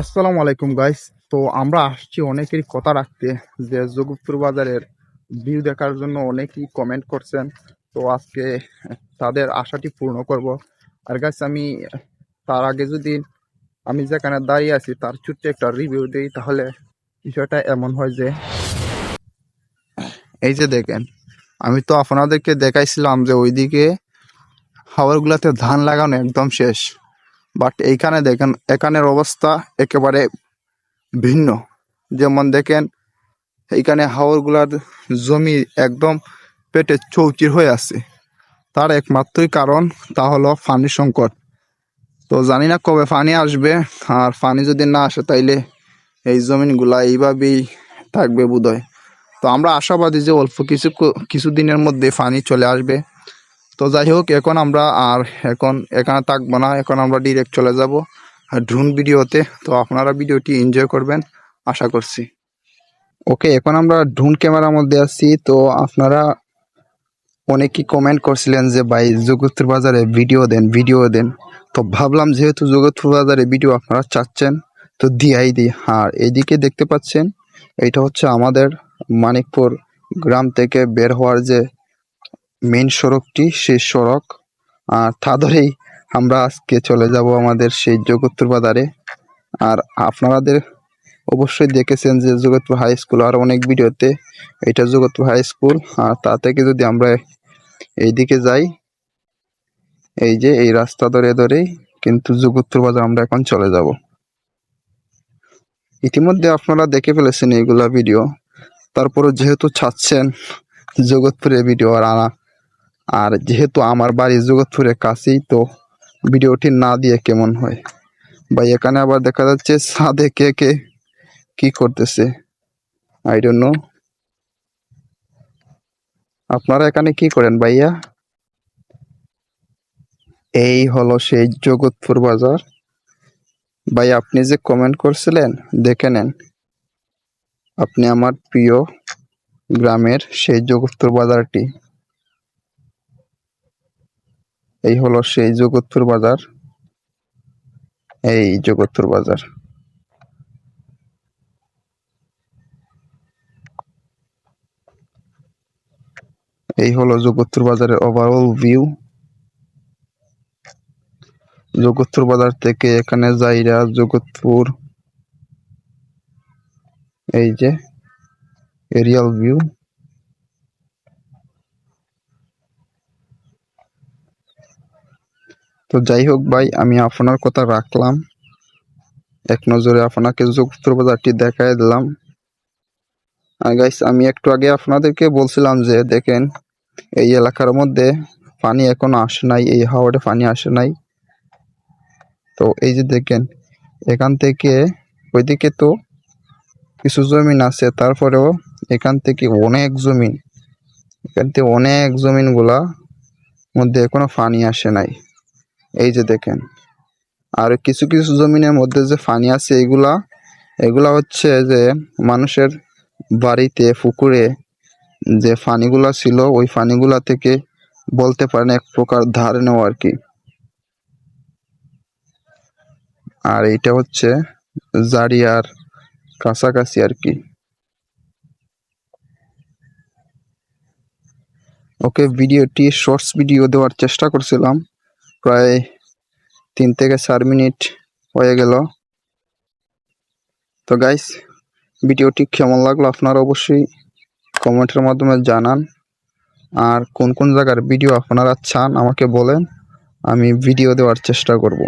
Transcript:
আসসালামু আলাইকুম গাইস। তো আমরা আসছি অনেকেরই কথা রাখতে যে জগৎপুর বাজারের ভিউ দেখার জন্য অনেকেই কমেন্ট করছেন। তো আজকে তাদের আশাটি পূর্ণ করব। আর গাইস আমি তার আগে যদি আমি যেখানে দাঁড়িয়ে আছি তার ছোট্ট একটা রিভিউ দিই, তাহলে বিষয়টা এমন হয় যে এই যে দেখেন, আমি তো আপনাদেরকে দেখাইছিলাম যে ওইদিকে হাওরগুলাতে ধান লাগানো একদম শেষ, বাট এইখানে দেখেন এখানের অবস্থা একেবারে ভিন্ন। যেমন দেখেন এইখানে হাওরগুলার জমি একদম পেটে চৌচির হয়ে আছে। তার একমাত্রই কারণ তা হলো পানি সংকট। তো জানি না কবে পানি আসবে, আর পানি যদি না আসে তাইলে এই জমিনগুলা এইভাবেই থাকবে বোধহয়। তো আমরা আশাবাদী যে অল্প কিছুদিনের মধ্যে পানি চলে আসবে। তো যাই হোক, এখন আমরা আর এখন এখানে থাকবো না, এখন আমরা ডিরেক্ট চলে যাব ড্রোন ভিডিওতে। তো আপনারা ভিডিওটি এনজয় করবেন আশা করছি। ওকে, এখন আমরা ড্রোন ক্যামেরার মধ্যে আছি। তো আপনারা অনেকেই কমেন্ট করছিলেন যে ভাই জগৎপুর বাজারে ভিডিও দেন। তো ভাবলাম যেহেতু জগৎপুর বাজারে ভিডিও আপনারা চাচ্ছেন, তো দিই। আর এইদিকে দেখতে পাচ্ছেন, এইটা হচ্ছে আমাদের মানিকপুর গ্রাম থেকে বের হওয়ার যে মেইন সড়কটি, সেই সড়ক। আর তা ধরেই আমরা আজকে চলে যাব আমাদের সেই জগৎপুর বাজারে। আর আপনাদের অবশ্যই দেখেছেন যে জগৎপুর হাই স্কুল, আর অনেক ভিডিওতে এটা জগৎপুর হাই স্কুল। আর তা থেকে যদি আমরা এইদিকে যাই, এই যে এই রাস্তা ধরেই কিন্তু জগৎপুর বাজার আমরা এখন চলে যাব। ইতিমধ্যে আপনারা দেখে ফেলেছেন এইগুলা ভিডিও, তারপরে যেহেতু চাচ্ছেন জগৎপুরে ভিডিও আর আনা, আর যেহেতু আমার বাড়ি জগৎপুরের কাছেই, তো ভিডিওটি না দিয়ে কেমন হয় ভাই। এখানে আবার দেখা যাচ্ছে ছাদে কে কে কি করতেছে, আই ডোন্ট নো। আপনারা এখানে কি করেন ভাইয়া? এই হলো সেই জগৎপুর বাজার। ভাই আপনি যে কমেন্ট করছিলেন, দেখে নেন, আপনি আমার প্রিয় গ্রামের সেই জগৎপুর বাজারটি। এই হলো সেই জগৎপুর বাজার, এই জগৎপুর বাজার। এই হলো জগৎপুর বাজারের ওভারঅল ভিউ। জগৎপুর বাজার থেকে এখানে যাইরা জগৎপুর, এই যে এরিয়াল ভিউ। তো যাই হোক ভাই, আমি আপনার কথা রাখলাম, এক নজরে আপনাকে জগৎপুর বাজারটি দেখাই দিলাম। আর গাইস, আমি একটু আগে আপনাদেরকে বলছিলাম যে দেখেন এই এলাকার মধ্যে পানি এখনো আসে নাই, এই হাওরে পানি আসে নাই। তো এই যে দেখেন, এখান থেকে ওইদিকে তো কিছু জমিন আছে, তারপরেও এখান থেকে অনেক জমিন গুলা মধ্যে এখনো পানি আসে নাই। এই যে দেখেন, আর কিছু কিছু জমিনের মধ্যে যে পানি আছে, এগুলা হচ্ছে যে মানুষের বাড়িতে পুকুরে যে পানিগুলা ছিল, ওই পানিগুলা থেকে বলতে পারেন এক প্রকার ধার নেওয়া আর কি। আর এইটা হচ্ছে জারিয়ার কাছাকাছি আর কি। ওকে, ভিডিওটি শর্টস ভিডিও দেওয়ার চেষ্টা করছিলাম, প্রায় 3 থেকে 4 মিনিট হয়ে গেল। তো গাইস, ভিডিওটি কেমন লাগলো আপনারা অবশ্যই কমেন্টের মাধ্যমে জানান। আর কোন কোন জায়গার ভিডিও আপনারা চান আমাকে বলেন, আমি ভিডিও দেওয়ার চেষ্টা করব।